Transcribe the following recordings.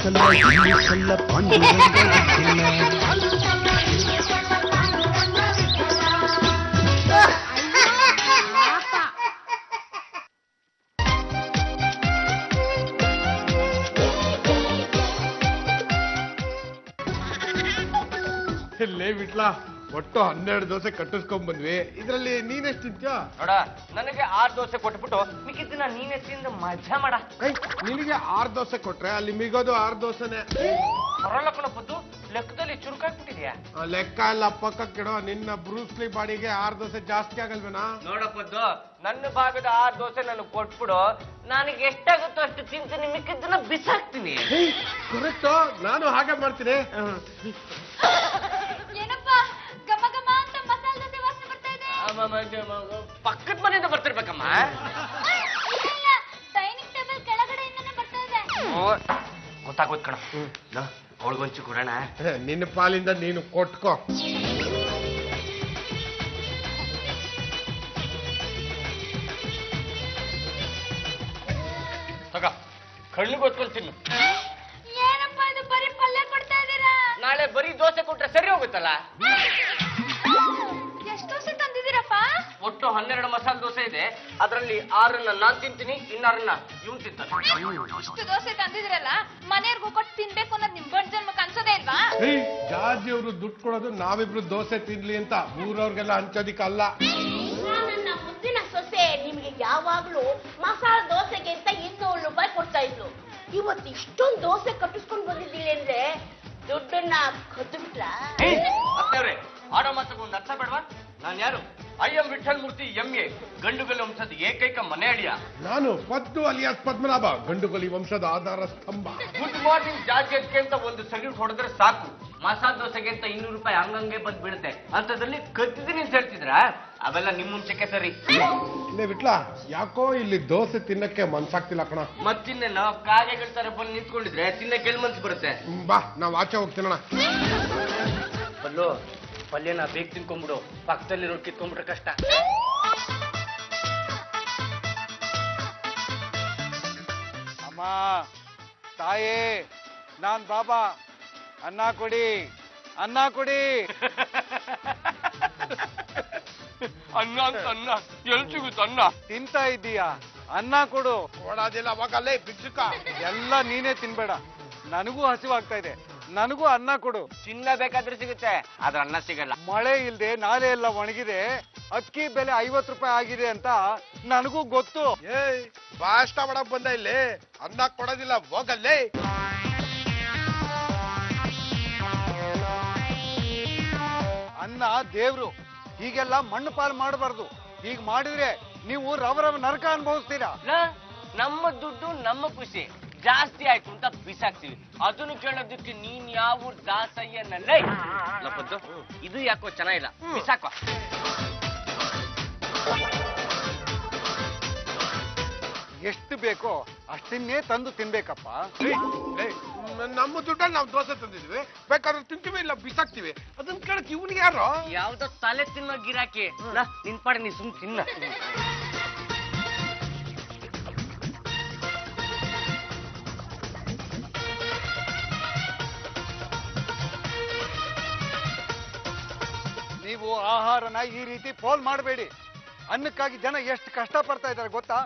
ಸಲ್ಲ ಇಲ್ಲಿ ಸಲ್ಲ ಪಾಂಡುರಂಗ ಲೇ ಬಿಟ್ಲಾ ಒಟ್ಟು 12 ದೋಸೆ ಕಟ್ಟಿಸ್ಕೊಂಡ್ ಬಂದ್ವಿ. ಇದ್ರಲ್ಲಿ ನೀನೆಷ್ಟು ತಿಂತ್ಯಾ? ನೋಡ, ನನಗೆ 6 ದೋಸೆ ಕೊಟ್ಬಿಟ್ಟು ಮಿಕ್ಕಿದ್ದನ್ನ ನೀನೇ ತಿಂದು ಮಜಾ ಮಾಡ. ನಿನಗೆ 6 ದೋಸೆ ಕೊಟ್ರೆ ಅಲ್ಲಿ ಮಿಗೋದು 6 ದೋಸೆನೆ. ಬರೋಲ್ಲ ಕಣಪ್ಪದ್ದು, ಲೆಕ್ಕದಲ್ಲಿ ಚುರುಕಾಗ್ಬಿಟ್ಟಿದ್ಯಾ? ಲೆಕ್ಕ ಎಲ್ಲ ಪಕ್ಕಕ್ಕಿಡೋ. ನಿನ್ನ ಬ್ರೂಸ್ಲಿ ಬಾಡಿಗೆ 6 ದೋಸೆ ಜಾಸ್ತಿ ಆಗಲ್ವೇನಾ? ನೋಡಪ್ಪದ್ದು, ನನ್ನ ಭಾಗದ 6 ದೋಸೆ ನನಗೆ ಕೊಟ್ಬಿಡು. ನನಗೆ ಎಷ್ಟಾಗುತ್ತೋ ಅಷ್ಟು ತಿಂತೀನಿ, ಮಿಕ್ಕಿದ್ದನ್ನ ಬಿಸಾಕ್ತೀನಿ. ಕರೆಕ್ಟ್, ನಾನು ಹಾಗೆ ಮಾಡ್ತೀನಿ. ಪಕ್ಕದ ಮನೆಯಿಂದ ಬರ್ತಿರ್ಬೇಕಮ್ಮ. ಗೊತ್ತಾಗೋದ್ ಕಣ, ಅವಳಿಗೊಂಚು ಕೊಡೋಣ. ನಿನ್ನ ಪಾಲಿಂದ ನೀನು ಕೊಟ್ಕೋ. ತಗ, ಕಣ್ಣಿಗೆ ಹೊತ್ಕೊಳ್ತೀನಿ. ನಾಳೆ ಬರೀ ದೋಸೆ ಕೊಟ್ರೆ ಸರಿ ಹೋಗುತ್ತಲ್ಲ. ಒಟ್ಟು 12 ಮಸಾಲೆ ದೋಸೆ ಇದೆ. ಅದರಲ್ಲಿ 6 ನಾನ್ ತಿಂತೀನಿ, 6 ಇವ್ನು ತಿಂತಾನೆ. ಇಷ್ಟು ದೋಸೆ ತಂದಿದ್ರಲ್ಲ, ಮನೆಯವ್ರಿಗೂ ಕೊಟ್ಟು ತಿನ್ಬೇಕು ಅನ್ನೋದು ನಿಮ್ ಗಂಡ ಜನ್ಮಕ್ಕೆ ಅನ್ಸೋದೇ ಇಲ್ವಾ? ಜಾರ್ಜಿ ಅವರು ದುಡ್ಡು ಕೊಡೋದು ನಾವಿಬ್ರು ದೋಸೆ ತಿನ್ಲಿ ಅಂತ, ಊರವ್ರಿಗೆಲ್ಲ ಹಂಚೋದಿಕ್ಕಲ್ಲ. ನನ್ನ ಮುದ್ದಿನ ಸೊಸೆ ನಿಮ್ಗೆ ಯಾವಾಗ್ಲೂ ಮಸಾಲೆ ದೋಸೆಗೆ ಅಂತ 200 ರೂಪಾಯಿ ಕೊಡ್ತಾ ಇದ್ರು. ಇವತ್ತು ಇಷ್ಟೊಂದು ದೋಸೆ ಕಟ್ಟಿಸ್ಕೊಂಡ್ ಬಂದಿದ್ದೀವಿ ಅಂದ್ರೆ ದುಡ್ಡನ್ನ ಕದ್ದು ಬಿಟ್ಲ. ಅತ್ತವ್ರೆ, ಆಡೋ ಮಾತಕ್ಕೆ ಒಂದು ಅರ್ಥ ಬೇಡವಾ? ನಾನು ಯಾರು? ಐಎಂ ವಿಠಲ್ ಮೂರ್ತಿ MA, ಗಂಡುಗಲಿ ವಂಶದ ಏಕೈಕ ಮನೆ ಅಡಿಯ. ನಾನು ಪದ್ದು ಅಲಿಯಾಸ್ ಪದ್ಮನಾಭ, ಗಂಡುಗಲಿ ವಂಶದ ಆಧಾರ ಸ್ತಂಭ. ಗುಡ್ ಮಾರ್ನಿಂಗ್ ಜಾರ್ಜೆಟ್ಗೆ ಅಂತ ಒಂದು ಸಲ್ಯೂಟ್ ಹೊಡೆದ್ರೆ ಸಾಕು, ಮಸಾಲೆ ದೋಸೆಗೆ ಅಂತ 200 ರೂಪಾಯಿ ಹಂಗಂಗೆ ಬಂದ್ ಬೀಳುತ್ತೆ. ಅಂತದ್ರಲ್ಲಿ ಕದ್ದಿದ್ದೀನಿ ಅಂತ ಹೇಳ್ತಿದ್ರ? ಅವೆಲ್ಲ ನಿಮ್ ಮುಂಚೆಕ್ಕೆ ಸರಿ. ಲೇ ಬಿಟ್ಲಾ, ಯಾಕೋ ಇಲ್ಲಿ ದೋಸೆ ತಿನ್ನಕ್ಕೆ ಮನ್ಸಾಗ್ತಿಲ್ಲ ಕಣ. ಮತ್ತಿನ್ನೇನು, ಕಾಗೆಗಳ ತರ ಬಂದು ನಿಂತ್ಕೊಂಡಿದ್ರೆ ತಿನ್ನಕ್ಕೆ ಎಲ್ಲಿ ಮನ್ಸು ಬರುತ್ತೆ? ಬಾ, ನಾವ್ ಆಚೆ ಹೋಗ್ತೀನಣ್ಣ. ಬಲ್ಲು, ಪಲ್ಯನ ಬೇಗ ತಿನ್ಕೊಂಡ್ಬಿಡು, ಪಕ್ಕದಲ್ಲಿರೋ ಕಿತ್ಕೊಂಡ್ಬಿಟ್ರೆ ಕಷ್ಟ. ಅಮ್ಮ, ತಾಯೇ, ನಾನ್ ಬಾಬಾ, ಅನ್ನ ಕೊಡಿ, ಅನ್ನ ಕೊಡಿ. ಅನ್ನ ಅಂತ ಅನ್ನ ಎಲ್ಲಿ ಸಿಗುತ್ತೆ? ಅನ್ನ ತಿಂತಾ ಇದ್ದೀಯಾ? ಅನ್ನ ಕೊಡು. ಓಡಾದಿಲ್ಲ ಅವಾಗಲ್ಲೇ ಬಿಚ್ಚುಕ. ಎಲ್ಲ ನೀನೇ ತಿನ್ಬೇಡ, ನನಗೂ ಹಸಿವಾಗ್ತಾ ಇದೆ, ನನಗೂ ಅನ್ನ ಕೊಡು. ಚಿನ್ನ ಬೇಕಾದ್ರೆ ಸಿಗುತ್ತೆ, ಆದ್ರೆ ಅನ್ನ ಸಿಗಲ್ಲ. ಮಳೆ ಇಲ್ದೆ ನಾಲೆ ಎಲ್ಲ ಒಣಗಿದೆ, ಅಕ್ಕಿ ಬೆಲೆ 50 ರೂಪಾಯಿ ಆಗಿದೆ ಅಂತ ನನಗೂ ಗೊತ್ತು. ಏಯ್, ಬಾಷ್ಟ ಮಾಡಕ್ ಬಂದ ಇಲ್ಲಿ, ಅನ್ನ ಕೊಡೋದಿಲ್ಲ, ಹೋಗಲ್ಲೇ. ಅನ್ನ ದೇವ್ರು, ಹೀಗೆಲ್ಲ ಮಣ್ಣು ಪಾಲು ಮಾಡಬಾರ್ದು. ಹೀಗ್ ಮಾಡಿದ್ರೆ ನೀವು ರವ ನರಕ ಅನುಭವಿಸ್ತೀರಾ. ನಮ್ಮ ದುಡ್ಡು ನಮ್ಮ ಖುಷಿ, ಜಾಸ್ತಿ ಆಯ್ತು ಅಂತ ಬಿಸಾಕ್ತಿವಿ. ಅದನ್ನು ಕೇಳೋದಕ್ಕೆ ನೀನ್ ಯಾವ ದಾಸಯ್ಯನಲ್ಲೇ ಲಪದ್ದು. ಇದು ಯಾಕೋ ಚೆನ್ನಾಗಿಲ್ಲ, ಬಿಸಾಕ. ಎಷ್ಟು ಬೇಕೋ ಅಷ್ಟನ್ನೇ ತಂದು ತಿನ್ಬೇಕಪ್ಪ. ನಮ್ಮ ದುಡ್ಡಲ್ಲಿ ನಾವು ದೋಸೆ ತಂದಿದ್ವಿ, ಬೇಕಾದ್ರೆ ತಿಂತೀವಿ, ಇಲ್ಲ ಬಿಸಾಕ್ತಿವಿ. ಅದನ್ನ ಕೇಳಕ್ ಇವನಿಗೆ ಯಾರು? ಯಾವ್ದೋ ತಲೆ ತಿನ್ನೋ ಗಿರಾಕಿ. ನಿನ್ ಪಾಡಿ ನೀ ಸುಮ್ ತಿನ್ನ. ನೀವು ಆಹಾರನ ಈ ರೀತಿ ಪೋಲ್ ಮಾಡಬೇಡಿ. ಅನ್ನಕ್ಕಾಗಿ ಜನ ಎಷ್ಟು ಕಷ್ಟ ಪಡ್ತಾ ಇದ್ದಾರೆ ಗೊತ್ತಾ?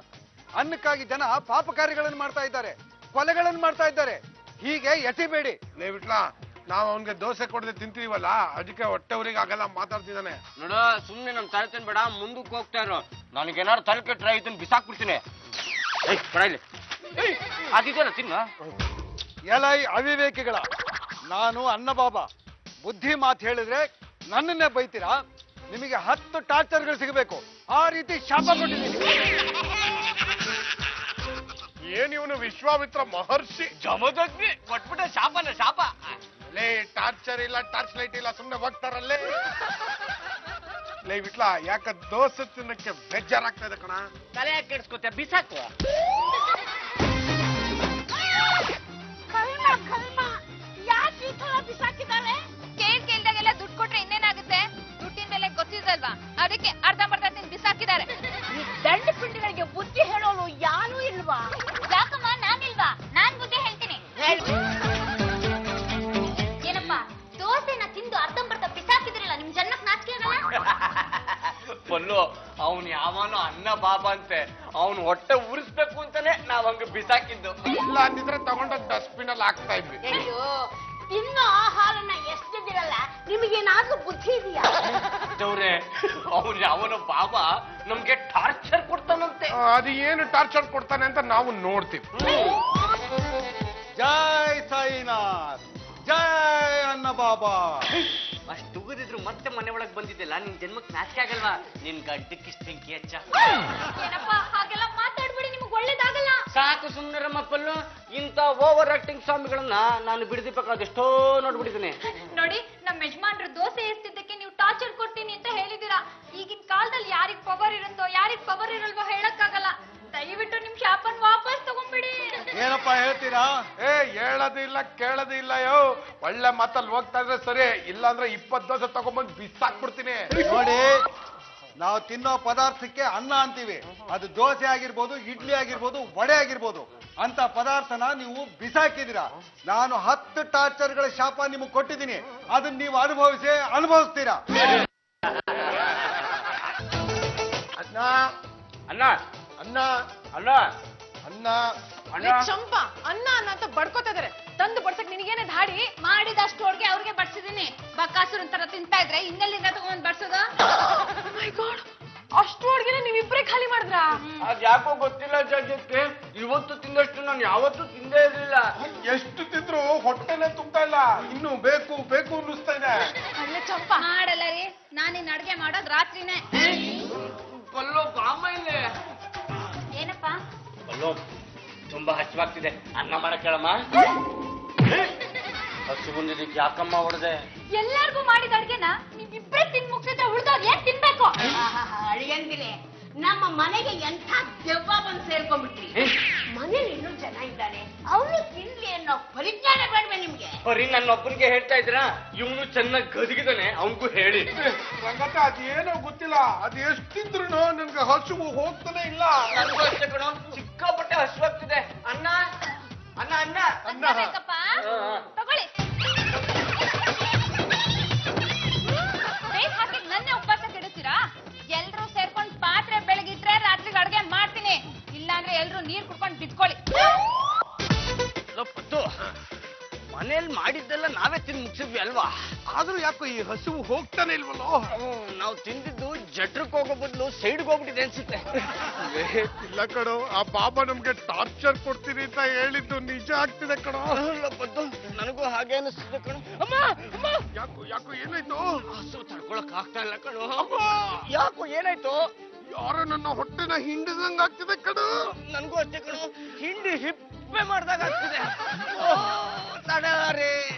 ಅನ್ನಕ್ಕಾಗಿ ಜನ ಪಾಪ ಕಾರ್ಯಗಳನ್ನು ಮಾಡ್ತಾ ಇದ್ದಾರೆ, ಕೊಲೆಗಳನ್ನು ಮಾಡ್ತಾ ಇದ್ದಾರೆ. ಹೀಗೆ ಎಸಿಬೇಡಿ. ಬಿಟ್ಲಾ, ನಾವ್ ಅವನ್ಗೆ ದೋಸೆ ಕೊಡದೆ ತಿಂತೀವಲ್ಲ, ಅದಕ್ಕೆ ಹೊಟ್ಟೆವ್ರಿಗೆ ಆಗಲ್ಲ ಮಾತಾಡ್ತಿದ್ದಾನೆ. ನೋಡ, ಸುಮ್ನೆ ನಮ್ ತಲೆ ತಿನ್ಬೇಡ, ಮುಂದಕ್ಕೆ ಹೋಗ್ತಾ ಇರೋ. ನನಗೇನಾದ್ರು ತಲೆ ಕೆಟ್ರೆ ಇದನ್ನ ಬಿಸಾಕ್ಬಿಡ್ತೀನಿ. ಅದಿದೆಯಲ್ಲ ತಿನ್ನ. ಎಲೈ ಅವಿವೇಕಿಗಳ, ನಾನು ಅನ್ನಬಾಬಾ. ಬುದ್ಧಿ ಮಾತು ಹೇಳಿದ್ರೆ ನನ್ನನ್ನೇ ಬೈತೀರಾ? ನಿಮಗೆ 10 ಟಾರ್ಚರ್ಗಳು ಸಿಗಬೇಕು, ಆ ರೀತಿ ಶಾಪ ಕೊಟ್ಟಿದ್ದೀನಿ. ಏನ್ ಇವನು ವಿಶ್ವಾಮಿತ್ರ ಮಹರ್ಷಿ? ಜಮದಗ್ನಿ ಕೊಟ್ಬಿಟ್ಟ ಶಾಪನ ಶಾಪ. ಲೇ, ಟಾರ್ಚರ್ ಇಲ್ಲ, ಟಾರ್ಚ್ ಲೈಟ್ ಇಲ್ಲ, ಸುಮ್ನೆ ಹೋಗ್ತಾರಲ್ಲೇ. ಲೇ ಬಿಟ್ಲಾ, ಯಾಕ ದೋಸೆ ತಿನ್ನಕ್ಕೆ ಬೇಜಾರಾಗ್ತಾ ಇದೆ ಕಣ. ತಲೆ ಯಾಕೆ ಕೆಡ್ಸ್ಕೊತ, ಬಿಸಾಕು. ಯಾಕೆ ಈ ತರ ಬಿಸಾಕಿದ್ದಾರೆ? ಕೇಳ್ದಾಗೆಲ್ಲ ದುಡ್ಡು ಕೊಟ್ರೆ ಇನ್ನೇನಾಗುತ್ತೆ? ದುಡ್ಡಿನ ಬೆಲೆ ಗೊತ್ತಿದಲ್ವಾ, ಅದಕ್ಕೆ ಅರ್ಧಂಬರ್ಧ ತಿಂದು ಬಿಸಾಕಿದ್ದಾರೆ. ಈ ದಂಡ ಪಿಂಡಿಗಳಿಗೆ ಬುದ್ಧಿ ಹೇಳೋರು ಯಾರೂ ಇಲ್ವಾ? ಯಾಕಮ್ಮ, ನಾನಿಲ್ವಾ? ನಾನ್ ಬುದ್ಧಿ ಹೇಳ್ತೀನಿ. ಬಾಬಾ ಅಂತೆ ಅವನು ಹೊಟ್ಟೆ ಉರಿಸ್ಬೇಕು ಅಂತಾನೆ ನಾವ್ ಹಂಗ ಬಿಸಾಕಿದ್ದು. ಇಲ್ಲ ಅಂದಿದ್ರೆ ತಗೊಂಡೋಗಿ ಡಸ್ಟ್ಬಿನ್ ಅಲ್ಲಿ ಹಾಕ್ತಾ ಇದ್ವಿ. ಅಯ್ಯೋ ತಿನ್ನೋ ಆಹಾರನ ಎಷ್ಟಿದಿರಲ್ಲ ನಿಮಗೇನಾದ್ರೂ ಬುದ್ಧಿ ಇದೆಯಾ? ದೇವ್ರೆ ಅವನ ಬಾಬಾ ನಮ್ಗೆ ಟಾರ್ಚರ್ ಕೊಡ್ತಾನಂತೆ. ಅದು ಏನು ಟಾರ್ಚರ್ ಕೊಡ್ತಾನೆ ಅಂತ ನಾವು ನೋಡ್ತೀವಿ. ಜೈ ಸಾಯಿನಾಥ್, ಜೈ ಅನ್ನ ಬಾಬಾ. ಅಷ್ಟು ಉಗಿದಿದ್ರು ಮತ್ತೆ ಮನೆ ಒಳಗ್ ಬಂದಿದ್ದಿಲ್ಲ, ನಿನ್ ಜನ್ಮಕ್ ನಾಚಿಕೆ ಆಗಲ್ವಾ? ನಿನ್ ಗಡ್ಡಕ್ಕಿಷ್ಟು ಬೆಂಕಿ ಹಚ್ಚ. ಏನಪ್ಪ ಹಾಗೆಲ್ಲ ಮಾತಾಡ್ಬೇಡಿ, ನಿಮ್ಗೆ ಒಳ್ಳೇದಾಗಲ್ಲ. ಸಾಕು ಸುಮ್ಮನೆ ಮಕ್ಕಳು, ಇಂಥ ಓವರ್ ಆಕ್ಟಿಂಗ್ ಸ್ವಾಮಿಗಳನ್ನ ನಾನು ಬಿಡದಿಬೇಕಾದೆಷ್ಟೋ ನೋಡ್ಬಿಟ್ಟಿದ್ದೀನಿ. ನೋಡಿ, ನಮ್ಮ ಯಜಮಾನ್ರು ದೋಸೆ ಎಸ್ತಿದ್ದಕ್ಕೆ ನೀವು ಟಾರ್ಚರ್ ಕೊಡ್ತೀನಿ ಅಂತ ಹೇಳಿದೀರಾ. ಈಗಿನ ಕಾಲದಲ್ಲಿ ಯಾರಿಗ್ ಪವರ್ ಇರುತ್ತೋ ಯಾರಿಗ್ ಪವರ್ ಇರಲ್ವೋ ಹೇಳಕ್ಕಾಗಲ್ಲ. ದಯವಿಟ್ಟು ನಿಮ್ ಶಾಪನ್ ವಾಪಸ್ ತಗೊಂಡ್ಬಿಡಿ. ಏನಪ್ಪ ಹೇಳ್ತೀರಾ? ಹೇಳೋದು ಇಲ್ಲ ಕೇಳೋದು ಇಲ್ಲ. ಯೋ ಒಳ್ಳೆ ಮಾತಲ್ಲಿ ಹೋಗ್ತಾ ಇದ್ರೆ ಸರಿ, ಇಲ್ಲಾಂದ್ರೆ 20 ದೋಸೆ ತಗೊಂಡ್ಬಂದು ಬಿಸಾಕ್ಬಿಡ್ತೀನಿ. ನೋಡಿ, ನಾವು ತಿನ್ನೋ ಪದಾರ್ಥಕ್ಕೆ ಅನ್ನ ಅಂತೀವಿ. ಅದು ದೋಸೆ ಆಗಿರ್ಬೋದು, ಇಡ್ಲಿ ಆಗಿರ್ಬೋದು, ವಡೆ ಆಗಿರ್ಬೋದು. ಅಂತ ಪದಾರ್ಥನ ನೀವು ಬಿಸಾಕಿದ್ದೀರಾ. ನಾನು 10 ಟಾರ್ಚರ್ಗಳ ಶಾಪ ನಿಮಗೆ ಕೊಟ್ಟಿದ್ದೀನಿ. ಅದನ್ನ ನೀವು ಅನುಭವಿಸ್ತೀರಾ. ಅನ್ನ ಅಣ್ಣ ಅನ್ನ ಅಣ್ಣ ಅನ್ನ ಅಣ್ಣ ಚಂಪಾ ಅನ್ನ ಅಂತ ಬಡ್ಕೋತಾ ಇದಾರೆ. ತಂದು ಬಡ್ಸಕ್ ನಿನಗೇನೆ ಧಾಡಿ? ಮಾಡಿದಷ್ಟು ಅಡ್ಗೆ ಅವ್ರಿಗೆ ಬಡ್ಸಿದೀನಿ. ಬಕಾಸುರನ್ ತರ ತಿಂತಾ ಇದ್ರೆ ಇನ್ನೆಲ್ಲಿಂದ ತಗೊಂಡ್ ಬಡ್ಸೋದ? ಅಷ್ಟು ಅಡ್ಗೆನ ನೀವಿಬ್ರೇ ಖಾಲಿ ಮಾಡಿದ್ರ? ಅದ್ ಯಾಕೋ ಗೊತ್ತಿಲ್ಲ ಜಡ್ಜಕ್ಕೆ, ಇವತ್ತು ತಿಂದಷ್ಟು ನಾನು ಯಾವತ್ತೂ ತಿಂದೇ ಇರ್ಲಿಲ್ಲ. ಎಷ್ಟು ತಿಂದ್ರು ಹೊಟ್ಟೆನೆ ತುಂಬಾ ಇಲ್ಲ, ಇನ್ನು ಬೇಕು ಬೇಕು ಅನ್ನಿಸ್ತಾ ಇದೆ. ಅಲ್ಲ ಚಂಪಾ ಮಾಡಲ್ಲ ರೀ, ನಾನಿನ್ ಅಡ್ಗೆ ಮಾಡೋದ್ ರಾತ್ರಿನೇ. ಕಲ್ಲೋ ಬಾಮ ಇಲ್ಲೇ. ಏನಪ್ಪ ಕಲ್ಲೋ ತುಂಬಾ ಹಚ್ಚವಾಗ್ತಿದೆ, ಅನ್ನ ಮಾಡಕ್ ಹೇಳಮ್ಮ. ಹಸು ಬಂದಿದ್ದಕ್ಕೆ ಯಾಕಮ್ಮ ಹೊಡೆದೆ? ಎಲ್ಲಾರ್ಗೂ ಮಾಡಿದ ಅಡ್ಗೆನ ನೀವಿಬ್ರೇ ತಿನ್ ಮುಗ್ಸಿದ್ರೆ ಉಳ್ದವ್ರು ಏನ್ ತಿನ್ಬೇಕು? ಅಳಿಯಂದಿಲೆ, ನಮ್ಮ ಮನೆಗೆ ಎಂಥ ದೆವ್ವ ಬಂದು ಸೇರ್ಕೊಂಡ್ಬಿಟ್ರಿ. ಮನೇಲಿ ಇನ್ನೂ ಜನ ಇದ್ದಾನೆ, ಅವನು ತಿನ್ಲಿ ಅನ್ನೋ ಪರಿಜ್ಞಾನ ಬೇಡ್ವೆ ನಿಮ್ಗೆ? ಬರೀ ನನ್ನೊಬ್ಬನಿಗೆ ಹೇಳ್ತಾ ಇದ್ರ? ಇವನು ಚೆನ್ನಾಗಿ ಗದಗಿದಾನೆ, ಅವನಿಗೂ ಹೇಳಿ. ರಂಗತ್ತ ಅದೇನೋ ಗೊತ್ತಿಲ್ಲ, ಅದು ಎಷ್ಟಿದ್ರು ನನ್ಗೆ ಹಸುವು ಹೋಗ್ತಾನೆ ಇಲ್ಲ. ನನಗೂ ಅಷ್ಟೇ ಕಣೋ, ಸಿಕ್ಕಾಪಟ್ಟೆ ಹಸುವಾಗ್ತಿದೆ. ಅನ್ನ ಅನ್ನ ಅನ್ನ ಅನ್ನ ಬೇಕಪ್ಪ? ತಗೊಳ್ಳಿ. ಬೇಕ್ ಹಾಕಿ ನನ್ನೇ ಉಪವಾಸ ಕೆಡಿಸ್ತೀರಾ? ಎಲ್ರೂ ಸೇರ್ಕೊಂಡ್ ಪಾತ್ರೆ ಬೆಳಗಿಟ್ರೆ ರಾತ್ರಿಗೆ ಅಡ್ಗೆ ಮಾಡ್ತೀನಿ. ಇಲ್ಲಾಂದ್ರೆ ಎಲ್ರೂ ನೀರ್ ಕುಡ್ಕೊಂಡ್ ಬಿದ್ಕೊಳ್ಳಿ. ಪತ್ತು ಮನೇಲಿ ಮಾಡಿದ್ದೆಲ್ಲ ನಾವೇ ತಿಂದು ಮುಗಿಸಿದ್ವಿ ಅಲ್ವಾ? ಆದ್ರೂ ಯಾಕೋ ಈ ಹಸುವು ಹೋಗ್ತಾನೆ ಇಲ್ವಲ್ಲೋ? ನಾವು ತಿಂದಿದ್ದು ಜಟ್ರಕ್ಕೆ ಹೋಗೋ ಬದಲು ಸೈಡ್ಗೆ ಹೋಗ್ಬಿಟ್ಟಿದೆ ಅನ್ಸುತ್ತೆ. ಇಲ್ಲ ಕಣೋ, ಆ ಬಾಬಾ ನಮ್ಗೆ ಟಾರ್ಚರ್ ಕೊಡ್ತೀನಿ ಅಂತ ಹೇಳಿದ್ದು ನಿಜ ಆಗ್ತಿದೆ ಕಣೋ. ಪದ್ದು ನನಗೂ ಹಾಗೆ ಅನಿಸ್ತಿದೆ ಕಣೋ. ಅಮ್ಮ ಅಮ್ಮ, ಯಾಕೋ ಯಾಕೋ ಏನಾಯ್ತು? ಹಸು ತಡ್ಕೊಳಕ್ ಆಗ್ತಾ ಇಲ್ಲ ಕಣೋ. ಯಾಕೋ ಏನಾಯ್ತು? ಯಾರೋ ನನ್ನ ಹೊಟ್ಟೆನ ಹಿಂಡಿದಂಗ ಆಗ್ತಿದೆ ಕಣೋ. ನನಗೂ ಅಷ್ಟೇ ಕಣೋ, ಹಿಂಡಿ ಹಿಪ್ಪೆ ಮಾಡ್ದಾಗ ಆಗ್ತಿದೆ. ತಡಲಾರೆ,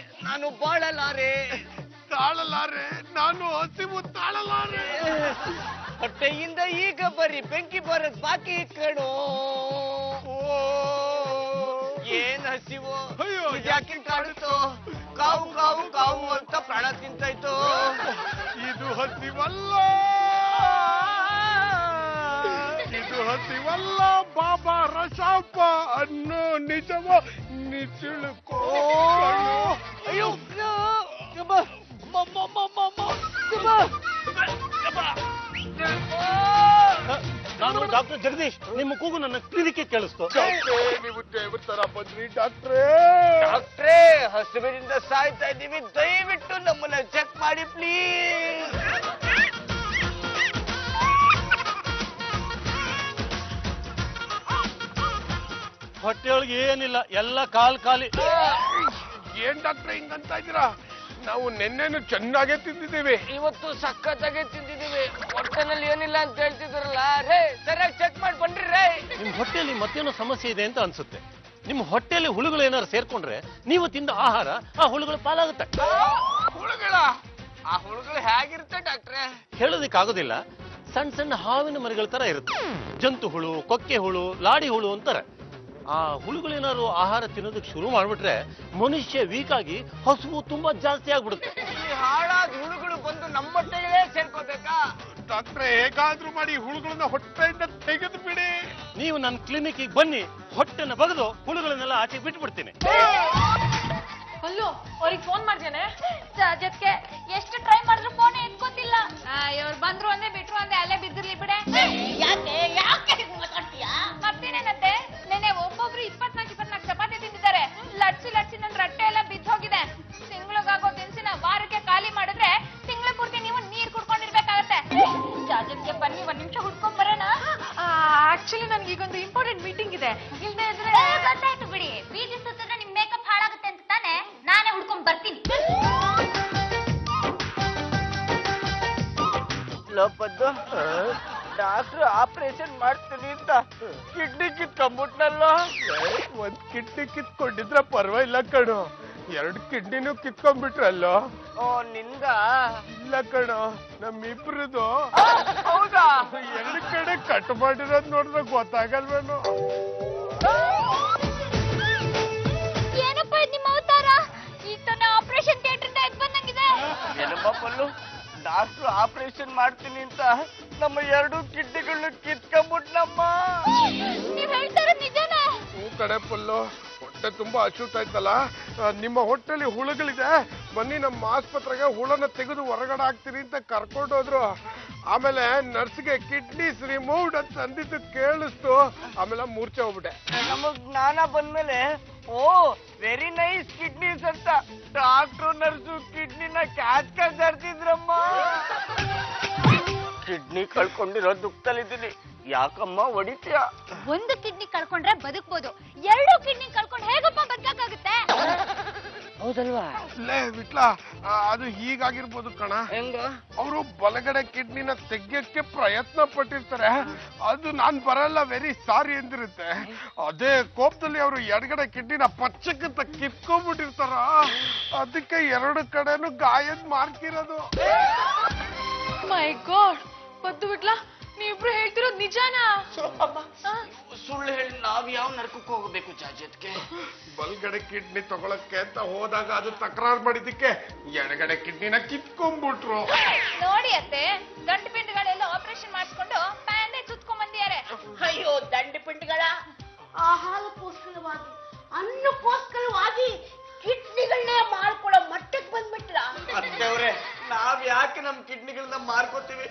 ನಾನು ಬಾಳಲಾರೆ. ತಾಳಲಾರೆ, ನಾನು ಹಸಿವು ತಾಳಲಾರೆ. ಹೊಟ್ಟೆಯಿಂದ ಈಗ ಬರೀ ಬೆಂಕಿ ಬರೋದ್ ಬಾಕಿ ಕಣೋ. ಏನ್ ಹಸಿವು, ಅಯ್ಯೋ, ಯಾಕೆ ಕಾಡುತ್ತೋ? ಕಾವು ಕಾವು ಕಾವು ಅಂತ ಪ್ರಾಣ ತಿಂತಾಯ್ತು. ಇದು ಹಸಿವಲ್ಲ, ಇದು ಹಸಿವಲ್ಲ, ಬಾಬಾ ರಸಾಪ ಅನ್ನೋ ನಿಜವ ನಿಚುಳುಕೋ. ಅಯ್ಯೋ ನಾನು ಡಾಕ್ಟರ್ ಜಗದೀಶ್, ನಿಮ್ಮ ಕೂಗು ನನ್ನ ಕ್ಲಿನಿಕ್ಗೆ ಕೇಳಿಸ್ತು. ನೀವು ದೇವ್ರ ತರ ಬಂದ್ರಿ ಡಾಕ್ಟ್ರೇ. ಡಾಕ್ಟ್ರೇ, ಹಸುವಿನಿಂದ ಸಾಯ್ತಾ ಇದ್ದೀವಿ, ದಯವಿಟ್ಟು ನಮ್ಮನ್ನ ಚೆಕ್ ಮಾಡಿ ಪ್ಲೀಸ್. ಹೊಟ್ಟೆಯೊಳಗೆ ಏನಿಲ್ಲ, ಎಲ್ಲ ಖಾಲಿ. ಏನ್ ಡಾಕ್ಟ್ರೆ ಹಿಂಗಂತ ಇದ್ದೀರಾ? ನಾವು ನೆನ್ನೆನು ಚೆನ್ನಾಗೇ ತಿಂದಿದ್ದೀವಿ. ಇವತ್ತು ಸಖತ್ತಾಗೆ ತಿಂದಿದ್ದೀವಿ, ಹೊಟ್ಟೆನಲ್ಲಿ ಏನಿಲ್ಲ ಅಂತ ಹೇಳ್ತಿದ್ರಲ್ಲ ರೇ. ಸರಿಯಾಗಿ ಚೆಕ್ ಮಾಡಿ ಬನ್ರಿ ರೇ. ನಿಮ್ ಹೊಟ್ಟೆಯಲ್ಲಿ ಮತ್ತೇನೋ ಸಮಸ್ಯೆ ಇದೆ ಅಂತ ಅನ್ಸುತ್ತೆ. ನಿಮ್ಮ ಹೊಟ್ಟೆಯಲ್ಲಿ ಹುಳುಗಳು ಏನಾದ್ರು ಸೇರ್ಕೊಂಡ್ರೆ ನೀವು ತಿಂದ ಆಹಾರ ಆ ಹುಳುಗಳು ಪಾಲಾಗುತ್ತೆ. ಹುಳುಗಳ? ಆ ಹುಳುಗಳು ಹೇಗಿರುತ್ತೆ ಡಾಕ್ಟ್ರೆ? ಹೇಳೋದಿಕ್ಕಾಗೋದಿಲ್ಲ. ಸಣ್ಣ ಸಣ್ಣ ಹಾವಿನ ಮರಿಗಳ ತರ ಇರುತ್ತೆ. ಜಂತು ಹುಳು, ಕೊಕ್ಕೆ ಹುಳು, ಲಾಡಿ ಹುಳು ಅಂತಾರೆ. ಆ ಹುಳುಗಳೇನಾದ್ರು ಆಹಾರ ತಿನ್ನೋದಕ್ಕೆ ಶುರು ಮಾಡ್ಬಿಟ್ರೆ ಮನುಷ್ಯ ವೀಕ್ ಆಗಿ ಹಸುವು ತುಂಬಾ ಜಾಸ್ತಿ ಆಗ್ಬಿಡುತ್ತೆ. ಈ ಹಾಳಾದ ಹುಳುಗಳು ಬಂದು ನಮ್ಮ ಹೊಟ್ಟೆಗಳೇ ಸೇರ್ಕೋಬೇಕಾ? ಡಾಕ್ಟ್ರೆ, ಹೇಗಾದ್ರೂ ಮಾಡಿ ಹುಳುಗಳನ್ನ ಹೊಟ್ಟೆಯಿಂದ ತೆಗೆದು ಬಿಡಿ. ನೀವು ನನ್ನ ಕ್ಲಿನಿಕ್ಗೆ ಬನ್ನಿ, ಹೊಟ್ಟೆನ ಬಗೆದು ಹುಳುಗಳನ್ನೆಲ್ಲ ಆಚೆ ಬಿಟ್ಬಿಡ್ತೀನಿ. ಅಲ್ಲೋ ಅವ್ರಿಗೆ ಫೋನ್ ಮಾಡ್ದೇನೆ ಅದಕ್ಕೆ ಎಷ್ಟು ಟ್ರೈ ಮಾಡಿದ್ರು ಫೋನ್ ಎತ್ಕೋತಿಲ್ಲ ಇವ್ರು ಬಂದ್ರು ಅಂದೆ ಬಿಟ್ರು ಅಂದೆ ಅಲ್ಲೇ ಬಿದ್ದಿರ್ಲಿ ಬಿಡೆ ಯಾಕೆ ಯಾಕೆ ಹೀಗ್ ಮಾತಾಡ್ತೀಯಾ? ಮತ್ತೇನೇನಂತೆ ನೆನೆ ಒಬ್ಬೊಬ್ರು 24 ಚಪಾತಿ ತಿಂದಿದ್ದಾರೆ ಲಡ್ಸಿ ನನ್ ರಟ್ಟೆ ಎಲ್ಲ ಬಿದ್ದು ಹೋಗಿದೆ ತಿಂಗ್ಳಿಗಾಗೋ ತಿನ್ಸಿನ ವಾರಕ್ಕೆ ಖಾಲಿ ಮಾಡಿದ್ರೆ ತಿಂಗಳ ಪೂರ್ತಿ ನೀವು ನೀರ್ ಕುಡ್ಕೊಂಡಿರ್ಬೇಕಾಗತ್ತೆ ಅದಕ್ಕೆ ಬನ್ನಿ ಒಂದ್ ನಿಮಿಷ ಹುಡ್ಕೊಂಡ್ ಬರೋಣ ಆಕ್ಚುಲಿ ನನ್ಗೆ ಈಗೊಂದು ಇಂಪಾರ್ಟೆಂಟ್ ಮೀಟಿಂಗ್ ಇದೆ ಇಲ್ದೇ ಇದ್ರೆ ಗೊತ್ತಾಯ್ತು ಬಿಡಿ ಬೀದಿ ಸುತ್ತಿದ್ರೆ ನಿಮ್ ಮೇಕಪ್ ಹಾಳಾಗುತ್ತೆ ಅಂತ ತಾನೆ ನಾನೇ ಹುಡ್ಕೊಂಡ್ ಬರ್ತೀನಿ ಲೋಪದ್ದು ಡಾಕ್ಟ್ರು ಆಪರೇಷನ್ ಮಾಡ್ತೀನಿ ಅಂತ ಕಿಡ್ನಿ ಕಿತ್ಕೊಂಡ್ಬಿಟ್ನಲ್ಲ. ಒಂದ್ ಕಿಡ್ನಿ ಕಿತ್ಕೊಂಡಿದ್ರೆ ಪರವಾಗಿಲ್ಲ ಕಣೋ, 2 ಕಿಡ್ನಿನೂ ಕಿತ್ಕೊಂಡ್ಬಿಟ್ರಲ್ಲೋ. ಓ ನಿಂದ ಇಲ್ಲ ಕಣೋ, ನಮ್ಮಿಬ್ರದು ಹೌದಾ? 2 ಕಡೆ ಕಟ್ ಮಾಡಿರೋದ್ ನೋಡಿದ್ರೆ ಗೊತ್ತಾಗಲ್ವೇನೋ. ಏನಪ್ಪ ಇದು ನಿಮ್ಮ ಅವತಾರ ಈಗ ತಾನೇ ಆಪರೇಷನ್ ಥಿಯೇಟರ್ ಎದ್ ಬಂದಂಗಿದೆ ಏನಪ್ಪ ಪಲ್ಲು, ಡಾಕ್ಟ್ರು ಆಪರೇಷನ್ ಮಾಡ್ತೀನಿ ಅಂತ ನಮ್ಮ 2 ಕಿಡ್ನಿಗಳನ್ನ ಕಿತ್ಕೊಂಡ್ಬಿಟ್ನಮ್ಮ. ನೀವ್ ಹೇಳ್ತಾ ಇರೋದು ನಿಜಾನಾ? ಹ್ಞೂ ಕಡೆ ಪಲ್ಲು, ಹೊಟ್ಟೆ ತುಂಬಾ ಹಸಿತಾಯ್ತಲ್ಲ, ನಿಮ್ಮ ಹೊಟ್ಟೆಲಿ ಹುಳುಗಳಿದೆ, ಬನ್ನಿ ನಮ್ಮ ಆಸ್ಪತ್ರೆಗೆ ಹುಳನ ತೆಗೆದು ಹೊರಗಡೆ ಹಾಕ್ತೀನಿ ಅಂತ ಕರ್ಕೊಂಡು ಹೋದ್ರು. ಆಮೇಲೆ ನರ್ಸ್ಗೆ ಕಿಡ್ನೀಸ್ ರಿಮೂವ್ಡ್ ಅಂತ ಅಂದಿದ್ದು ಕೇಳಿಸ್ತು, ಆಮೇಲೆ ಮೂರ್ಛೆ ಹೋಗ್ಬಿಟ್ಟೆ. ನಮಗ್ ಜ್ಞಾನ ಬಂದ್ಮೇಲೆ ಓ ವೆರಿ ನೈಸ್ ಕಿಡ್ನೀಸ್ ಅಂತ ಡಾಕ್ಟ್ರು ನರ್ಸು ಕಿಡ್ನಿನ ಕ್ಯಾಚ್ ತರ್ತಿದ್ರಮ್ಮ. ಕಿಡ್ನಿ ಕಳ್ಕೊಂಡಿರೋ ದುಃಖದಲ್ಲಿದ್ದೀನಿ, ಯಾಕಮ್ಮ ಹೊಡಿತೀಯ? ಒಂದು ಕಿಡ್ನಿ ಕಳ್ಕೊಂಡ್ರೆ ಬದುಕ್ಬೋದು, 2 ಕಿಡ್ನಿ ಕಳ್ಕೊಂಡ್ ಹೇಗಪ್ಪ ಬದುಕಾಗುತ್ತೆ? ಹೌದಲ್ವಾ? ಲೇ ವಿಟ್ಲ, ಅದು ಹೀಗಾಗಿರ್ಬೋದು ಕಣ. ಹೆಂಗ? ಅವರು ಬಲಗಡೆ ಕಿಡ್ನಿನ ತೆಗಿಯಕ್ಕೆ ಪ್ರಯತ್ನ ಪಟ್ಟಿರ್ತಾರೆ, ಅದು ನಾನ್ ಬರಲ್ಲ ವೆರಿ ಸಾರಿ ಎಂದಿರುತ್ತೆ. ಅದೇ ಕೋಪದಲ್ಲಿ ಅವರು ಎಡಗಡೆ ಕಿಡ್ನಿನ ಪಚ್ಚಕ್ಕಂತ ಕಿತ್ಕೊಂಡ್ಬಿಟ್ಟಿರ್ತಾರ, ಅದಕ್ಕೆ 2 ಕಡೆನೂ ಗಾಯದ ಮಾರ್ಕಿರೋದು. ಮೈ ಗಾಡ್, ಬದ್ದು ಬಿಟ್ಲಾ, ನೀವಿಬ್ರು ಹೇಳ್ತಿರೋದು ನಿಜಾನಾ? ಸುಳ್ಳು ಹೇಳಿ ನಾವ್ ಯಾವ ನರಕಕ್ಕೆ ಹೋಗಬೇಕು ಜಾಜತ್ಗೆ? ಬಲಗಡೆ ಕಿಡ್ನಿ ತಗೊಳಕ್ಕೆ ಅಂತ ಹೋದಾಗ ಅದು ತಕರಾರು ಮಾಡಿದ್ದಕ್ಕೆ ಎಡಗಡೆ ಕಿಡ್ನಿನ ಕಿತ್ಕೊಂಡ್ಬಿಟ್ರು. ನೋಡಿ ಅತ್ತೆ, ಗಂಟು ಪಿಂಡಗಳೆಲ್ಲ ಆಪರೇಷನ್ ಮಾಡಿಸ್ಕೊಂಡು ಬ್ಯಾಂಡೇಜ್ ಸುತ್ಕೊಂಡ್ ಬಂದಿದ್ದಾರೆ. ಅಯ್ಯೋ ದಂಡ ಪಿಂಡಿಗಳ ಆಹಾರಕ್ಕೋಸ್ಕರವಾಗಿ ಅನ್ನಕ್ಕೋಸ್ಕರವಾಗಿ ಕಿಡ್ನಿಗಳನ್ನೇ ಮಾಡ್ಕೊಳ್ಳೋ ಮಟ್ಟಕ್ಕೆ ಬಂದ್ಬಿಟ್ರ. ಅತ್ತವ್ರೆ, ನಾವ್ ಯಾಕೆ ನಮ್ ಕಿಡ್ನಿಗಳನ್ನ ಮಾರ್ಕೋತೀವಿ?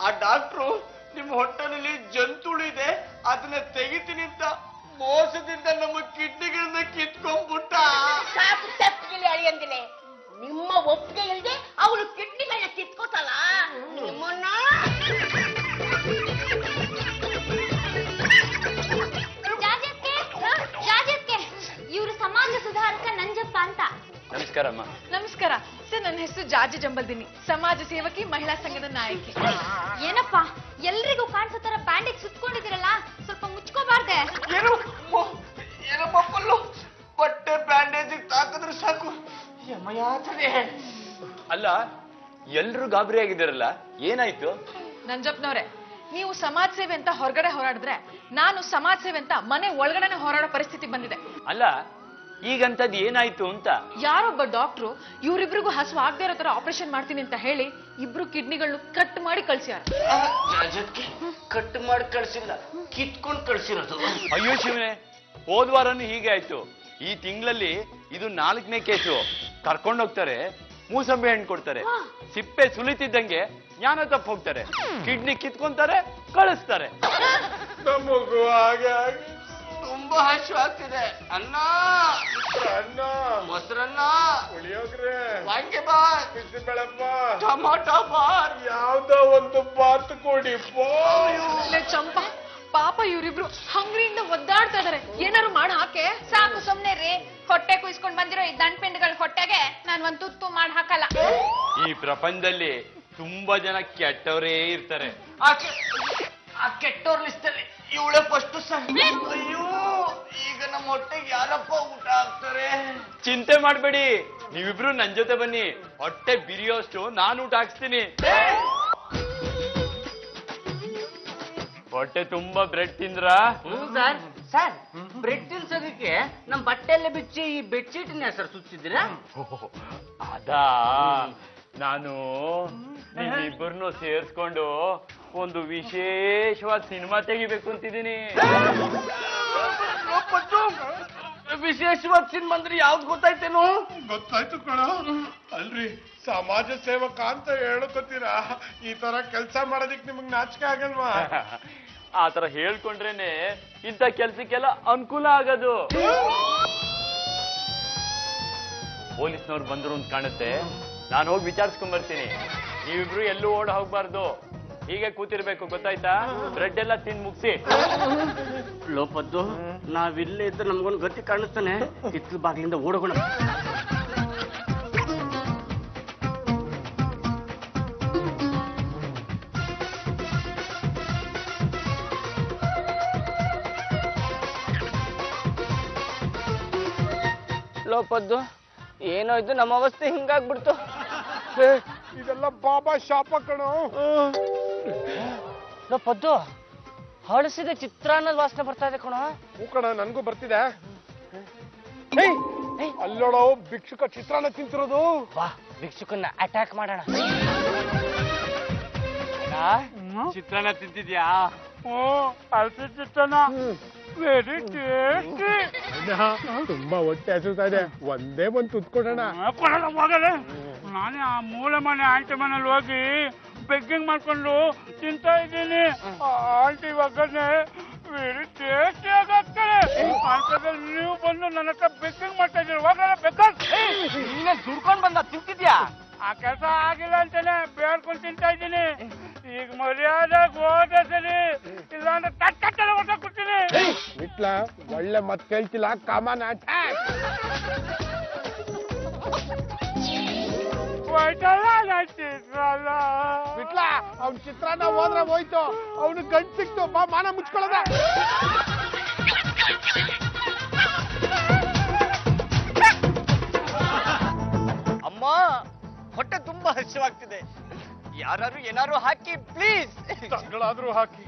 ಆ ಡಾಕ್ಟ್ರು ನಿಮ್ ಹೊಟ್ಟೆನಲ್ಲಿ ಜಂತುಳು ಇದೆ, ಅದನ್ನ ತೆಗಿತೀನಿ ಅಂತ ಮೋಸದಿಂದ ನಮ್ಮ ಕಿಡ್ನಿಗಳನ್ನ ಕಿತ್ಕೊಂಡ್ಬಿಟ್ಟ. ಸಾಕು ತಪ್ಪಿಲಿ ಅಳಿಯಂದಿಲೆ, ನಿಮ್ಮ ಒಪ್ಪಿಗೆ ಇಲ್ಲದೆ ಅವಳು ಕಿಡ್ನಿಗಳನ್ನ ಕಿತ್ಕೋತಲ್ಲ ನಿಮ್ಮನ್ನ. ಜಾಜತ್ಗೆ ಇವರು ಸಮಾಜ ಸುಧಾರಕ ನಂಜಪ್ಪ ಅಂತ. ನಮಸ್ಕಾರಮ್ಮ. ನಮಸ್ಕಾರ ಸರ್, ನನ್ನ ಹೆಸರು ಜಾಜಿ ಜಂಬಲ್ದಿನಿ, ಸಮಾಜ ಸೇವಕಿ, ಮಹಿಳಾ ಸಂಘದ ನಾಯಕಿ. ಏನಪ್ಪ ಎಲ್ರಿಗೂ ಕಾಣಿಸೋ ತರ ಬ್ಯಾಂಡೇಜ್ ಸುತ್ಕೊಂಡಿದ್ದೀರಲ್ಲ, ಸ್ವಲ್ಪ ಮುಚ್ಕೋಬಾರ್ದೆ? ಏನಮ್ಮ ಪಲ್ಲು, ಹೊಟ್ಟೆ ಬ್ಯಾಂಡೇಜ್ ತಾಕಿದ್ರೆ ಸಾಕು ಯಮಯಾತನೆ. ಅಲ್ಲ, ಎಲ್ರು ಗಾಬರಿ ಆಗಿದ್ದಾರಲ್ಲ, ಏನಾಯ್ತು? ನಂಜಪ್ಪನವ್ರೆ, ನೀವು ಸಮಾಜ ಸೇವೆ ಅಂತ ಹೊರಗಡೆ ಹೋರಾಡಿದ್ರೆ, ನಾನು ಸಮಾಜ ಸೇವೆ ಅಂತ ಮನೆ ಒಳಗಡೆನೆ ಹೋರಾಡೋ ಪರಿಸ್ಥಿತಿ ಬಂದಿದೆ. ಅಲ್ಲ, ಈಗಂತದ್ ಏನಾಯ್ತು ಅಂತ? ಯಾರೊಬ್ಬ ಡಾಕ್ಟ್ರು ಇವ್ರಿಬ್ರಿಗೂ ಹಸು ಆಗದೆ ಇರೋ ತರ ಆಪರೇಷನ್ ಮಾಡ್ತೀನಿ ಅಂತ ಹೇಳಿ 2 ಕಿಡ್ನಿಗಳನ್ನು ಕಟ್ ಮಾಡಿ ಕಳ್ಸ್ಯಾರ. ಜಾಜತ್ಗೆ ಕಟ್ ಮಾಡಿ ಕಳ್ಸಿಲ್ಲ, ಕಿತ್ಕೊಂಡ್ ಕಳ್ಸಿರೋದು. ಅಯ್ಯೋ ಶಿವನೇ, ಹೋದ್ವಾರನು ಹೀಗೆ ಆಯ್ತು. ಈ ತಿಂಗಳಲ್ಲಿ ಇದು 4ನೇ ಕೇಸು. ಕರ್ಕೊಂಡೋಗ್ತಾರೆ, ಮೂಸಂಬಿ ಹಣ್ಣು ಕೊಡ್ತಾರೆ, ಸಿಪ್ಪೆ ಸುಲಿತಿದ್ದಂಗೆ ಜ್ಞಾನ ತಪ್ಪ ಹೋಗ್ತಾರೆ, ಕಿಡ್ನಿ ಕಿತ್ಕೊಂತಾರೆ, ಕಳಿಸ್ತಾರೆ. ನಮಗೂ ಹಾಗೆ ಆಗಿ ತುಂಬಾ ಹಸು ಆಗ್ತಿದೆ. ಅನ್ನ, ಅನ್ನ, ಮೊಸರನ್ನ, ಪುಳಿಯೋಗ್ರೆ, ವಾಂಗಿಬಾತ್, ಬಿಸಿಬೇಳಪ್ಪ, ಟೊಮಾಟೊ ಬಾತ್. ಯಾವ್ದೋ ಒಂದು ಬಾತ್ ಕೊಡಿ ಅಲ್ಲೇ ಚಂಪ, ಪಾಪ ಇವರಿಬ್ರು ಹಂಗ್ರಿಯಿಂದ ಒದ್ದಾಡ್ತಾ ಇದಾರೆ, ಏನಾರು ಮಾಡಿ ಹಾಕೆ. ಸಾಕು ಸುಮ್ನೆ ರೀ, ಹೊಟ್ಟೆ ಕುಯ್ಸ್ಕೊಂಡ್ ಬಂದಿರೋ ಈ ದಂಡ್ಪಿಂಡ್ಗಳ ಹೊಟ್ಟೆಗೆ ನಾನ್ ಒಂದ್ ತುತ್ತು ಮಾಡಿ ಹಾಕಲ್ಲ. ಈ ಪ್ರಪಂಚದಲ್ಲಿ ತುಂಬಾ ಜನ ಕೆಟ್ಟವರೇ ಇರ್ತಾರೆ. ಆ ಕೆಟ್ಟೋರ್ ಲಿಸ್ಟಲ್ಲಿ ಇವಳೆ ಫಸ್ಟ್ ಸರ್. ಅಯ್ಯೋ, ಈಗ ನಮ್ಮ ಹೊಟ್ಟೆಗೆ ಯಾರಪ್ಪ ಊಟ ಹಾಕ್ತಾರೆ? ಚಿಂತೆ ಮಾಡ್ಬೇಡಿ, ನೀವಿಬ್ರು ನನ್ ಜೊತೆ ಬನ್ನಿ, ಹೊಟ್ಟೆ ಬಿರಿಯೋಷ್ಟು ನಾನು ಊಟ ಹಾಕ್ಸ್ತೀನಿ. ಹೊಟ್ಟೆ ತುಂಬಾ ಬ್ರೆಡ್ ತಿಂದ್ರಾ? ಸರ್, ಸರ್ ಬ್ರೆಡ್ ತಿನ್ಸೋದಕ್ಕೆ ನಮ್ ಬಟ್ಟೆಲ್ಲ ಬಿಚ್ಚಿ ಈ ಬೆಡ್ಶೀಟಿನ ಹೆಸರು ಸುತ್ತಿದ್ದೀರಾ? ಅದಾ, ನಾನು ನಿಮ್ಮಿಬ್ಬರನ್ನು ಸೇರ್ಸ್ಕೊಂಡು ಒಂದು ವಿಶೇಷವಾದ ಸಿನಿಮಾ ತೆಗಿಬೇಕು ಅಂತಿದ್ದೀನಿ. ವಿಶೇಷವಾದ ಸಿನಿಮಾ ಅಂದ್ರೆ ಯಾವ್ದು ಗೊತ್ತಾಯ್ತೇನು? ಗೊತ್ತಾಯ್ತು ಕಣ. ಅಲ್ರಿ ಸಮಾಜ ಸೇವಕ ಅಂತ ಹೇಳ್ಕೊತೀರಾ, ಈ ತರ ಕೆಲಸ ಮಾಡೋದಿಕ್ ನಿಮಗ್ ನಾಚಿಕೆ ಆಗಲ್ವಾ? ಆ ತರ ಹೇಳ್ಕೊಂಡ್ರೇನೆ ಇಂಥ ಕೆಲ್ಸಕ್ಕೆಲ್ಲ ಅನುಕೂಲ ಆಗೋದು. ಪೊಲೀಸ್ನವ್ರು ಬಂದ್ರು ಅಂತ ಕಾಣುತ್ತೆ, ನಾನು ಹೋಗಿ ವಿಚಾರಿಸ್ಕೊಂಡ್ ಬರ್ತೀನಿ. ನೀವಿಬ್ರು ಎಲ್ಲೂ ಓಡ ಹೋಗ್ಬಾರ್ದು, ಹೀಗೆ ಕೂತಿರ್ಬೇಕು, ಗೊತ್ತಾಯ್ತಾ? ಬ್ರೆಡ್ ಎಲ್ಲ ತಿಂದು ಮುಗಿಸಿ. ಲೋಪದ್ದು ನಾವಿಲ್ಲೇ ಇದ್ರೆ ನಮ್ಗೊಂದು ಗತಿ ಕಾಣಿಸ್ತಾನೆ, ಹಿತ್ಲು ಬಾಗಿಲಿಂದ ಓಡೋಣ. ಲೋಪದ್ದು ಏನೋ ಇದು, ನಮ್ಮ ಅವಸ್ಥೆ ಹಿಂಗಾಗ್ಬಿಡ್ತು. ಇದೆಲ್ಲ ಬಾಬಾ ಶಾಪ ಕಣೋ. ಲೋಪದ್ದು ಹಳಸಿದ ಚಿತ್ರಾನ್ನದ ವಾಸನೆ ಬರ್ತಾ ಇದೆ ಕಣೋ. ಹೂ ಕಣ, ನನ್ಗೂ ಬರ್ತಿದೆ. ಅಲ್ಲೋಡೋ ಭಿಕ್ಷುಕ ಚಿತ್ರಾನ್ನ ತಿಂತಿರೋದು. ಬಾ ಭಿಕ್ಷುಕನ್ನ ಅಟ್ಯಾಕ್ ಮಾಡೋಣ. ಚಿತ್ರಾನ್ನ ತಿಂತಿದ್ಯಾ? ಹಳಸಿದ ಚಿತ್ರಾನ್ನ ವೆರಿ ಟೇಸ್ಟಿ. ತುಂಬಾ ಹೊಟ್ಟೆ ಹಸುತ್ತಾ ಇದೆ, ಒಂದೇ ಒಂದು ತುತ್ಕೊಡೋಣ. ಹೋಗಲ್ಲ, ನಾನೇ ಆ ಮೂಲೆ ಮನೆ ಆಂಟಿ ಮನೇಲಿ ಹೋಗಿ ಬೆಗ್ಗಿಂಗ್ ಮಾಡ್ಕೊಂಡು ತಿಂತಾ ಇದ್ದೀನಿ. ಆಂಟಿ ಒಗ್ಗರಣೆ ವೆರಿ ಟೇಸ್ಟಿ ಆಗಾಗ್ತಾರೆ. ಅಂಥದ್ರಲ್ಲಿ ನೀವು ಬಂದು ನನ್ನ ಹತ್ರ ಬೆಗ್ಗಿಂಗ್ ಮಾಡ್ತಾ ಇದ್ದೀರಿ. ಹೋಗಲ್ಲ ಬೆಕ್ಕರ್, ನೀನೇ ದುಡ್ಕೊಂಡ್ ಬಂದ ತಿಂತಿದ್ಯಾ? ಆ ಕೆಲಸ ಆಗಿಲ್ಲ ಅಂತಾನೆ ಬೇಡ್ಕೊಂಡು ತಿಂತಾ ಇದ್ದೀನಿ. ಈಗ ಮರ್ಯಾದಾಗ ಹೋದ ಸರಿ, ಇಲ್ಲ ಅಂದ್ರೆ ತಟ್ಟೆ ಹೊಸ ಕೊಡ್ತೀನಿ. ಬಿಟ್ಲ ಒಳ್ಳೆ ಮತ್ ಕೇಳ್ತಿಲ್ಲ, ಕಾಮನ್ ಅಟ್ಯಾಕ್. ಬಿಟ್ಲ ಅವ್ನ ಚಿತ್ರಾನ್ನ ಹೋದ್ರೆ ಹೋಯ್ತು, ಅವ್ನು ಗಂಟ್ ಸಿಕ್ತು. ಬಾ ಮಾನ ಮುಚ್ಕೊಳ್ಳೋದ. ಅಮ್ಮ ಹೊಟ್ಟೆ ತುಂಬಾ ಹಸಿವಾಗ್ತಿದೆ, ಯಾರು ಏನಾರು ಹಾಕಿ ಪ್ಲೀಸ್. ತಂಗಳಾದ್ರೂ ಹಾಕಿ,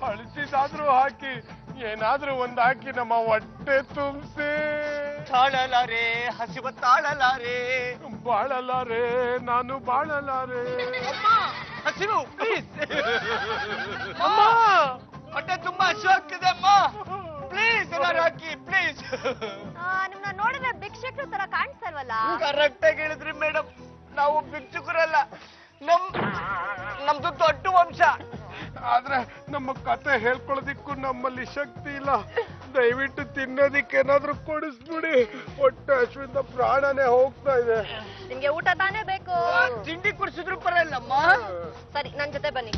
ಹಳಸಿದಾದ್ರೂ ಹಾಕಿ, ಏನಾದ್ರೂ ಒಂದ್ ಹಾಕಿ ನಮ್ಮ ಹೊಟ್ಟೆ ತುಂಬಿಸಿ. ತಾಳಲಾರೆ ಹಸಿವ ತಾಳಲಾರೆ, ಬಾಳಲಾರೆ ನಾನು ಬಾಳಲಾರೆ. ಹಸಿವು ಪ್ಲೀಸ್. ಅಮ್ಮ ಹೊಟ್ಟೆ ತುಂಬಾ ಹಸಿವಾಗ್ತಿದೆ ಅಮ್ಮ, ಪ್ಲೀಸ್ ಏನಾರು ಹಾಕಿ ಪ್ಲೀಸ್. ನಿಮ್ನ ನೋಡಿದ್ರೆ ಭಿಕ್ಷಕರ ತರ ಕಾಣಿಸ್ತಲ್ವಲ್ಲ? ಕರೆಕ್ಟ್ ಆಗಿ ಹೇಳಿದ್ರಿ ಮೇಡಮ್, ನಾವು ಭಿಕ್ಷುಕರಲ್ಲ, ನಮ್ದು ದೊಡ್ಡ ವಂಶ. ಆದ್ರೆ ನಮ್ಮ ಕತೆ ಹೇಳ್ಕೊಳ್ಳೋದಿಕ್ಕೂ ನಮ್ಮಲ್ಲಿ ಶಕ್ತಿ ಇಲ್ಲ. ದಯವಿಟ್ಟು ತಿನ್ನೋದಿಕ್ಕೆ ಏನಾದ್ರೂ ಕೊಡಿಸ್ಬಿಡಿ, ಹೊಟ್ಟೆ ಹಸುವಿಂದ ಪ್ರಾಣನೇ ಹೋಗ್ತಾ ಇದೆ. ನಿಮ್ಗೆ ಊಟ ತಾನೇ ಬೇಕು? ತಿಂಡಿ ಕುಡಿಸಿದ್ರು ಬರಲ್ಲಮ್ಮ. ಸರಿ, ನನ್ ಜೊತೆ ಬನ್ನಿ.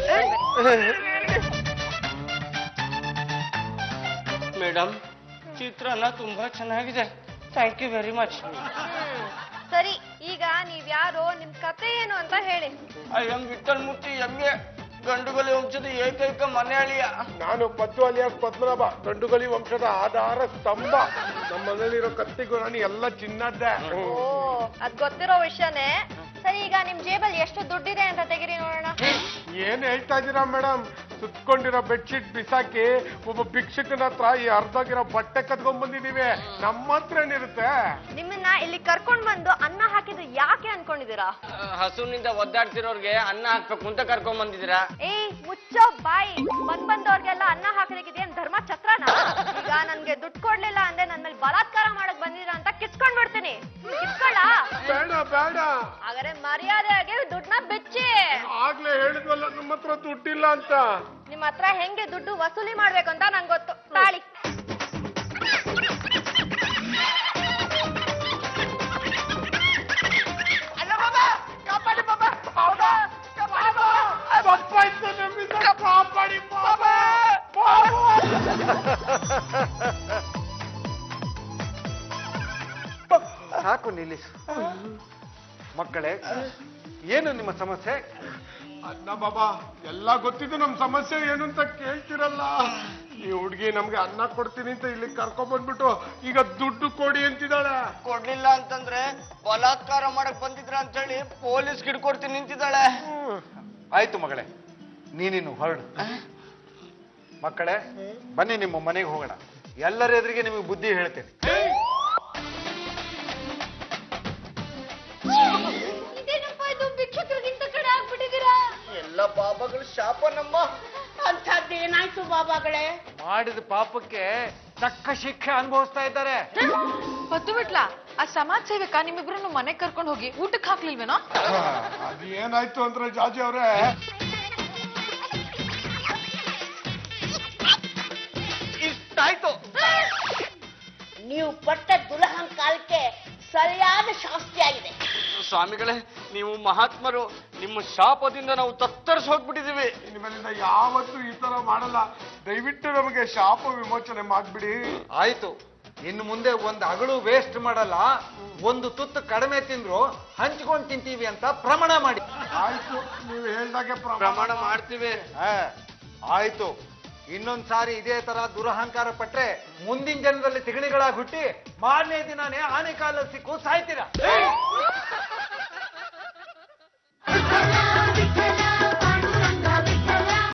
ಮೇಡಮ್ ಚಿತ್ರಾನ್ನ ತುಂಬಾ ಚೆನ್ನಾಗಿದೆ, ಥ್ಯಾಂಕ್ ಯು ವೆರಿ ಮಚ್. ಸರಿ, ಈಗ ನೀವ್ ಯಾರು, ನಿಮ್ ಕತೆ ಏನು ಅಂತ ಹೇಳಿ. ಐ ಎಂ ವಿಠಲ್ ಮೂರ್ತಿ, ಎಮ್ಮೆ ಗಂಡುಗಲಿ ವಂಶದ ಏಕೈಕ ಮನೆ ಅಳಿಯ. ನಾನು ಪದ್ದು ಅಲಿಯಾಸ್ ಪದ್ಮನಾಭ, ಗಂಡುಗಲಿ ವಂಶದ ಆಧಾರ ಸ್ತಂಭ. ನಮ್ಮ ಮನೇಲಿರೋ ಕತ್ತಿಗೂ ನಾನು ಎಲ್ಲ ಚಿನ್ನದ್ದೆ. ಓ, ಅದ್ ಗೊತ್ತಿರೋ ವಿಷಯನೇ. ಸರಿ, ಈಗ ನಿಮ್ ಜೇಬಲ್ಲಿ ಎಷ್ಟು ದುಡ್ಡಿದೆ ಅಂತ ತೆಗಿರಿ ನೋಡೋಣ. ಏನ್ ಹೇಳ್ತಾ ಇದ್ದೀರಾ ಮೇಡಮ್? ಸುತ್ಕೊಂಡಿರೋ ಬೆಡ್ಶೀಟ್ ಬಿಸಾಕಿ ಒಬ್ಬ ಭಿಕ್ಷಕನ ಹತ್ರ ಈ ಅರ್ಧಾಗಿರೋ ಬಟ್ಟೆ ಕತ್ಕೊಂಡ್ ಬಂದಿದೀವಿ. ನಮ್ಮ ಹತ್ರ ಏನಿರುತ್ತೆ? ನಿಮ್ಮನ್ನ ಇಲ್ಲಿ ಕರ್ಕೊಂಡ್ ಬಂದು ಅನ್ನ ಹಾಕಿದ್ದು ಯಾಕೆ ಅನ್ಕೊಂಡಿದೀರಾ? ಹಸುವಿನಿಂದ ಒದ್ದಾಡ್ತಿರೋರ್ಗೆ ಅನ್ನ ಹಾಕ್ಬೇಕು ಅಂತ ಕರ್ಕೊಂಡ್ ಬಂದಿದ್ದೀರಾ? ಏಯ್ ಮುಚ್ಚೋ ಬಾಯಿ. ಬಂದವ್ರಿಗೆಲ್ಲ ಅನ್ನ ಹಾಕೋದಕ್ಕಿದೇನ್ ಧರ್ಮ ಛತ್ರನಾ? ಈಗ ನನ್ಗೆ ದುಡ್ಡು ಕೊಡ್ಲಿಲ್ಲ ಅಂದ್ರೆ ನನ್ ಮೇಲೆ ಬಲಾತ್ಕಾರ ಮಾಡಕ್ ಬಂದಿರ ಅಂತ ಕಿತ್ಕೊಂಡ್ ಬಿಡ್ತೀನಿ. ಕಿತ್ಕೊಳ್ಳ? ಬೇಡ ಬೇಡ. ಹಾಗಾದ್ರೆ ಮರ್ಯಾದೆಯಾಗಿ ದುಡ್ಡನ್ನ ಬಿಚ್ಚಿ. ಆಗ್ಲೇ ಹೇಳಿದ್ವಲ್ಲ ನಮ್ಮ ಹತ್ರ ದುಡ್ಡಿಲ್ಲ ಅಂತ. ನಿಮ್ ಹತ್ರ ಹೆಂಗೆ ದುಡ್ಡು ವಸೂಲಿ ಮಾಡ್ಬೇಕು ಅಂತ ನಂಗೆ ಗೊತ್ತು. ತಾಳಿ. ಸಾಕು ನಿಲ್ಲಿಸು. ಮಕ್ಕಳೇ, ಏನು ನಿಮ್ಮ ಸಮಸ್ಯೆ? ಅಣ್ಣ ಬಾಬಾ, ಎಲ್ಲ ಗೊತ್ತಿದ್ದು ನಮ್ ಸಮಸ್ಯೆ ಏನು ಅಂತ ಕೇಳ್ತಿರಲ್ಲ. ಈ ಹುಡ್ಗಿ ನಮ್ಗೆ ಅನ್ನ ಕೊಡ್ತೀನಿ ಅಂತ ಇಲ್ಲಿ ಕರ್ಕೊಂಡ್ ಬಂದ್ಬಿಟ್ಟು ಈಗ ದುಡ್ಡು ಕೊಡಿ ಅಂತಿದ್ದಾಳೆ. ಕೊಡ್ಲಿಲ್ಲ ಅಂತಂದ್ರೆ ಬಲಾತ್ಕಾರ ಮಾಡಕ್ ಬಂದಿದ್ರ ಅಂತ ಹೇಳಿ ಪೊಲೀಸ್ ಹಿಡ್ಕೊಡ್ತೀನಿ ನಿಂತಿದ್ದಾಳೆ. ಆಯ್ತು ಮಗಳೇ, ನೀನಿನ್ನು ಹೊರಡು. ಮಕ್ಕಳೇ, ಬನ್ನಿ ನಿಮ್ಮ ಮನೆಗೆ ಹೋಗೋಣ. ಎಲ್ಲರ ಎದುರಿಗೆ ನಿಮಗೆ ಬುದ್ಧಿ ಹೇಳ್ತೇನೆ. ಭಿಕ್ಷಕರಿಗಿಂತ ಕಡೆ ಆಗ್ಬಿಟ್ಟಿದ್ದೀರಾ. ಎಲ್ಲ ಬಾಬಾಗಳು ಶಾಪ ನಮ್ಮ. ಅಂಥದ್ದೇನಾಯ್ತು ಬಾಬಾಗಳೇ? ಮಾಡಿದ ಪಾಪಕ್ಕೆ ತಕ್ಕ ಶಿಕ್ಷೆ ಅನುಭವಿಸ್ತಾ ಇದ್ದಾರೆ. ಪದ್ದು ಬಿಟ್ಲ ಆ ಸಮಾಜ ಸೇವಕ ನಿಮ್ಮಿಬ್ರನ್ನು ಮನೆಗ್ ಕರ್ಕೊಂಡು ಹೋಗಿ ಊಟಕ್ಕೆ ಹಾಕ್ಲಿಲ್ವೇನೋ? ಅದು ಏನಾಯ್ತು ಅಂದ್ರೆ ಜಾಜಿ ಅವ್ರೆ, ಇಷ್ಟಾಯ್ತು. ನೀವು ಪಟ್ಟ ದುರಹಂಕಾರಕ್ಕೆ ಸರಿಯಾದ ಶಾಸ್ತಿ ಆಗಿದೆ. ಸ್ವಾಮಿಗಳೇ, ನೀವು ಮಹಾತ್ಮರು, ನಿಮ್ಮ ಶಾಪದಿಂದ ನಾವು ತತ್ತರಿಸಿ ಹೋಗ್ಬಿಟ್ಟಿದೀವಿ. ಇನ್ಮೇಲಿಂದ ಯಾವತ್ತೂ ಈ ತರ ಮಾಡಲ್ಲ. ದಯವಿಟ್ಟು ನಮಗೆ ಶಾಪ ವಿಮೋಚನೆ ಮಾಡ್ಬಿಡಿ. ಆಯ್ತು, ಇನ್ನು ಮುಂದೆ ಒಂದು ಅಗಳು ವೇಸ್ಟ್ ಮಾಡಲ್ಲ. ಒಂದು ತುತ್ತು ಕಡಿಮೆ ತಿಂದ್ರು ಹಂಚ್ಕೊಂಡು ತಿಂತೀವಿ ಅಂತ ಪ್ರಮಾಣ ಮಾಡಿ. ಆಯ್ತು, ನೀವು ಹೇಳ್ದಾಗೆ ಪ್ರಮಾಣ ಮಾಡ್ತೀವಿ. ಆಯ್ತು, ಇನ್ನೊಂದ್ ಸಾರಿ ಇದೇ ತರ ದುರಹಂಕಾರ ಪಟ್ರೆ ಮುಂದಿನ ಜನ್ಮದಲ್ಲಿ ತಿಗಣಿಗಳಾಗಿ ಹುಟ್ಟಿ ಮಾರನೇ ದಿನಾನೇ ಆನೆ ಕಾಲಲ್ಲಿ ಸಿಕ್ಕು ಸಾಯ್ತೀರಾ.